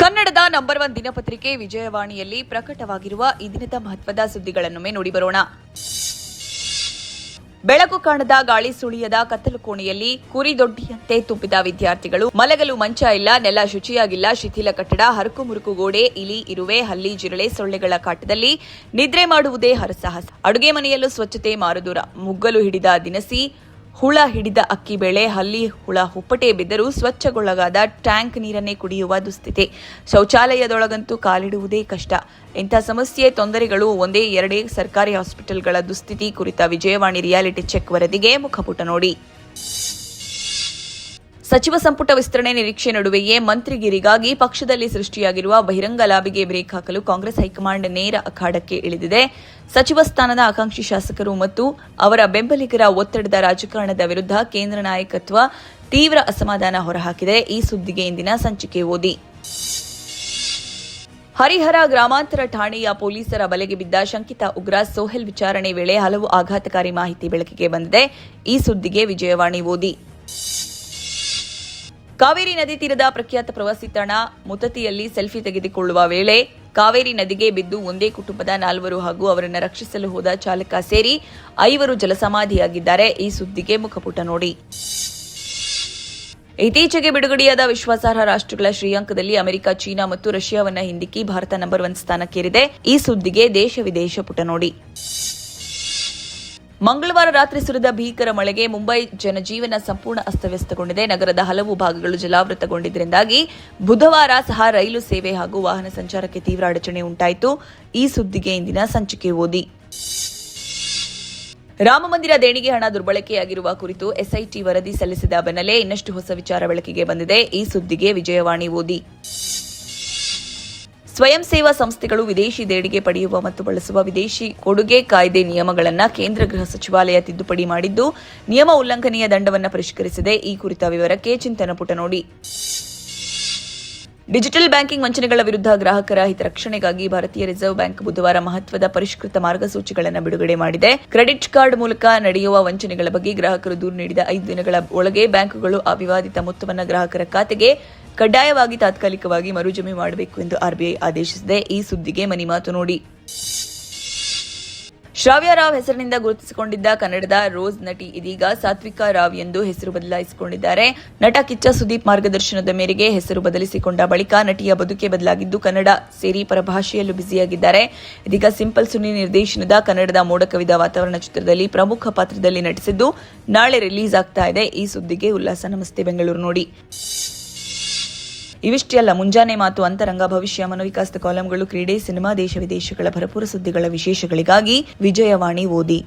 ಕನ್ನಡದ ನಂಬರ್ 1 ದಿನಪತ್ರಿಕೆ ವಿಜಯವಾಣಿಯಲ್ಲಿ ಪ್ರಕಟವಾಗಿರುವ ಈ ದಿನದ ಮಹತ್ವದ ಸುದ್ದಿಗಳನ್ನೊಮ್ಮೆ ನೋಡಿ ಬರೋಣ. ಬೆಳಕು ಕಾಣದ ಗಾಳಿ ಸುಳಿಯದ ಕತ್ತಲು ಕೋಣೆಯಲ್ಲಿ ಕುರಿದೊಡ್ಡಿಯಂತೆ ತುಂಬಿದ ವಿದ್ಯಾರ್ಥಿಗಳು. ಮಲಗಲು ಮಂಚ ಇಲ್ಲ, ನೆಲ ಶುಚಿಯಾಗಿಲ್ಲ, ಶಿಥಿಲ ಕಟ್ಟಡ, ಹರಕು ಮುರುಕು ಗೋಡೆ, ಇಲಿ, ಇರುವೆ, ಹಲ್ಲಿ, ಜಿರಳೆ, ಸೊಳ್ಳೆಗಳ ಕಾಟದಲ್ಲಿ ನಿದ್ರೆ ಮಾಡುವುದೇ ಹರಸಾಹಸ. ಅಡುಗೆ ಮನೆಯಲ್ಲೂ ಸ್ವಚ್ಛತೆ ಮಾರುದೂರ. ಮುಗ್ಗಲು ಹಿಡಿದ ದಿನಸಿ, ಹುಳ ಹಿಡಿದ ಅಕ್ಕಿ ಬೇಳೆ, ಹಲ್ಲಿ ಹುಳ ಹುಪ್ಪಟೆ ಬಿದ್ದರೂ ಸ್ವಚ್ಛಗೊಳ್ಳಗಾದ ಟ್ಯಾಂಕ್ ನೀರನ್ನೇ ಕುಡಿಯುವ ದುಸ್ಥಿತಿ. ಶೌಚಾಲಯದೊಳಗಂತೂ ಕಾಲಿಡುವುದೇ ಕಷ್ಟ. ಇಂಥ ಸಮಸ್ಯೆ, ತೊಂದರೆಗಳು ಒಂದೇ ಎರಡೇ ಸರ್ಕಾರಿ ಹಾಸ್ಪಿಟಲ್ಗಳ ದುಸ್ಥಿತಿ ಕುರಿತ ವಿಜಯವಾಣಿ ರಿಯಾಲಿಟಿ ಚೆಕ್ ವರದಿಗೆ ಮುಖಪುಟ ನೋಡಿ. ಸಚಿವ ಸಂಪುಟ ವಿಸ್ತರಣೆ ನಿರೀಕ್ಷೆ ನಡುವೆಯೇ ಮಂತ್ರಿಗಿರಿಗಾಗಿ ಪಕ್ಷದಲ್ಲಿ ಸೃಷ್ಟಿಯಾಗಿರುವ ಬಹಿರಂಗ ಲಾಬಿಗೆ ಬ್ರೇಕ್ ಹಾಕಲು ಕಾಂಗ್ರೆಸ್ ಹೈಕಮಾಂಡ್ ನೇರ ಅಖಾಡಕ್ಕೆ ಇಳಿದಿದೆ. ಸಚಿವ ಸ್ಥಾನದ ಆಕಾಂಕ್ಷಿ ಶಾಸಕರು ಮತ್ತು ಅವರ ಬೆಂಬಲಿಗರ ಒತ್ತಡದ ರಾಜಕಾರಣದ ವಿರುದ್ಧ ಕೇಂದ್ರ ನಾಯಕತ್ವ ತೀವ್ರ ಅಸಮಾಧಾನ ಹೊರಹಾಕಿದೆ. ಈ ಸುದ್ದಿಗೆ ಇಂದಿನ ಸಂಚಿಕೆ ಓದಿ. ಹರಿಹರ ಗ್ರಾಮಾಂತರ ಠಾಣೆಯ ಪೊಲೀಸರ ಬಲೆಗೆ ಬಿದ್ದ ಶಂಕಿತ ಉಗ್ರ ಸೋಹೆಲ್ ವಿಚಾರಣೆ ವೇಳೆ ಹಲವು ಆಘಾತಕಾರಿ ಮಾಹಿತಿ ಬೆಳಕಿಗೆ ಬಂದಿದೆ. ಈ ಸುದ್ದಿಗೆ ವಿಜಯವಾಣಿ ಓದಿ. ಕಾವೇರಿ ನದಿ ತೀರದ ಪ್ರಖ್ಯಾತ ಪ್ರವಾಸಿ ತಾಣ ಮುತತಿಯಲ್ಲಿ ಸೆಲ್ಫಿ ತೆಗೆದುಕೊಳ್ಳುವ ವೇಳೆ ಕಾವೇರಿ ನದಿಗೆ ಬಿದ್ದು ಒಂದೇ ಕುಟುಂಬದ 4 ಹಾಗೂ ಅವರನ್ನು ರಕ್ಷಿಸಲು ಹೋದ ಚಾಲಕ ಸೇರಿ 5 ಜಲಸಮಾಧಿಯಾಗಿದ್ದಾರೆ. ಈ ಸುದ್ದಿಗೆ ಮುಖಪುಟ ನೋಡಿ. ಇತ್ತೀಚೆಗೆ ಬಿಡುಗಡೆಯಾದ ವಿಶ್ವಾಸಾರ್ಹ ರಾಷ್ಟ್ರಗಳ ಶ್ರೇಯಾಂಕದಲ್ಲಿ ಅಮೆರಿಕ, ಚೀನಾ ಮತ್ತು ರಷ್ಯಾವನ್ನ ಹಿಂದಿಕ್ಕಿ ಭಾರತ ನಂಬರ್ 1 ಸ್ಥಾನಕ್ಕೇರಿದೆ. ಈ ಸುದ್ದಿಗೆ ದೇಶ ವಿದೇಶ ಪುಟ ನೋಡಿ. ಮಂಗಳವಾರ ರಾತ್ರಿ ಸುರಿದ ಭೀಕರ ಮಳೆಗೆ ಮುಂಬೈ ಜನಜೀವನ ಸಂಪೂರ್ಣ ಅಸ್ತವ್ಯಸ್ತಗೊಂಡಿದೆ. ನಗರದ ಹಲವು ಭಾಗಗಳು ಜಲಾವೃತಗೊಂಡಿದ್ದರಿಂದಾಗಿ ಬುಧವಾರ ಸಹ ರೈಲು ಸೇವೆ ಹಾಗೂ ವಾಹನ ಸಂಚಾರಕ್ಕೆ ತೀವ್ರ ಅಡಚಣೆ ಉಂಟಾಯಿತು. ಈ ಸುದ್ದಿಗೆ ಇಂದಿನ ಸಂಚಿಕೆ ಓದಿ. ರಾಮಮಂದಿರ ದೇಣಿಗೆ ಹಣ ದುರ್ಬಳಕೆಯಾಗಿರುವ ಕುರಿತು ಎಸ್ಐಟಿ ವರದಿ ಸಲ್ಲಿಸಿದ ಬೆನ್ನಲ್ಲೇ ಇನ್ನಷ್ಟು ಹೊಸ ವಿಚಾರ ಬೆಳಕಿಗೆ ಬಂದಿದೆ. ಈ ಸುದ್ದಿಗೆ ವಿಜಯವಾಣಿ ಓದಿ. ಸ್ವಯಂ ಸೇವಾ ಸಂಸ್ಥೆಗಳು ವಿದೇಶಿ ದೇಣಿಗೆ ಪಡೆಯುವ ಮತ್ತು ಬಳಸುವ ವಿದೇಶಿ ಕೊಡುಗೆ ಕಾಯ್ದೆ ನಿಯಮಗಳನ್ನು ಕೇಂದ್ರ ಗೃಹ ಸಚಿವಾಲಯ ತಿದ್ದುಪಡಿ ಮಾಡಿದ್ದು, ನಿಯಮ ಉಲ್ಲಂಘನೆಯ ದಂಡವನ್ನು ಪರಿಷ್ಕರಿಸಿದೆ. ಈ ಕುರಿತ ವಿವರಕ್ಕೆ ಚಿಂತನ ಪುಟ ನೋಡಿ. ಡಿಜಿಟಲ್ ಬ್ಯಾಂಕಿಂಗ್ ವಂಚನೆಗಳ ವಿರುದ್ಧ ಗ್ರಾಹಕರ ಹಿತರಕ್ಷಣೆಗಾಗಿ ಭಾರತೀಯ ರಿಸರ್ವ್ ಬ್ಯಾಂಕ್ ಬುಧವಾರ ಮಹತ್ವದ ಪರಿಷ್ಕೃತ ಮಾರ್ಗಸೂಚಿಗಳನ್ನು ಬಿಡುಗಡೆ ಮಾಡಿದೆ. ಕ್ರೆಡಿಟ್ ಕಾರ್ಡ್ ಮೂಲಕ ನಡೆಯುವ ವಂಚನೆಗಳ ಬಗ್ಗೆ ಗ್ರಾಹಕರು ದೂರು ನೀಡಿದ 5 ದಿನಗಳ ಒಳಗೆ ಬ್ಯಾಂಕುಗಳು ಆ ವಿವಾದಿತ ಮೊತ್ತವನ್ನು ಗ್ರಾಹಕರ ಖಾತೆಗೆ ಕಡ್ಡಾಯವಾಗಿ ತಾತ್ಕಾಲಿಕವಾಗಿ ಮರುಜಮೆ ಮಾಡಬೇಕು ಎಂದು ಆರ್ಬಿಐ ಆದೇಶಿಸಿದೆ. ಈ ಸುದ್ದಿಗೆ ಮನಿ ಮಾತು ನೋಡಿ. ಶ್ರಾವ್ಯ ರಾವ್ ಹೆಸರಿನಿಂದ ಗುರುತಿಸಿಕೊಂಡಿದ್ದ ಕನ್ನಡದ ರೋಸ್ ನಟಿ ಇದೀಗ ಸಾತ್ವಿಕಾ ರಾವ್ ಎಂದು ಹೆಸರು ಬದಲಾಯಿಸಿಕೊಂಡಿದ್ದಾರೆ. ನಟ ಕಿಚ್ಚ ಸುದೀಪ್ ಮಾರ್ಗದರ್ಶನದ ಮೇರೆಗೆ ಹೆಸರು ಬದಲಿಸಿಕೊಂಡ ಬಳಿಕ ನಟಿಯ ಬದುಕೆ ಬದಲಾಗಿದ್ದು, ಕನ್ನಡ ಸೇರಿ ಪರಭಾಷೆಯಲ್ಲೂ ಬ್ಯುಸಿಯಾಗಿದ್ದಾರೆ. ಇದೀಗ ಸಿಂಪಲ್ ಸುನಿ ನಿರ್ದೇಶನದ ಕನ್ನಡದ ಮೋಡ ಕವಿದ ವಾತಾವರಣ ಚಿತ್ರದಲ್ಲಿ ಪ್ರಮುಖ ಪಾತ್ರದಲ್ಲಿ ನಟಿಸಿದ್ದು, ನಾಳೆ ರಿಲೀಸ್ ಆಗ್ತಾ ಇದೆ. ಈ ಸುದ್ದಿಗೆ ಉಲ್ಲಾಸ ನಮಸ್ತೆ ಬೆಂಗಳೂರು ನೋಡಿ. ಇವಿಷ್ಟೇ ಅಲ್ಲ, ಮುಂಜಾನೆ ಮಾತು, ಅಂತರಂಗ, ಭವಿಷ್ಯ, ಮನೋವಿಕಾಸದ ಕಾಲಂಗಳು, ಕ್ರೀಡೆ, ಸಿನಿಮಾ, ದೇಶ ವಿದೇಶಗಳ ಭರಪೂರ ಸುದ್ದಿಗಳ ವಿಶೇಷಗಳಿಗಾಗಿ ವಿಜಯವಾಣಿ ಓದಿ.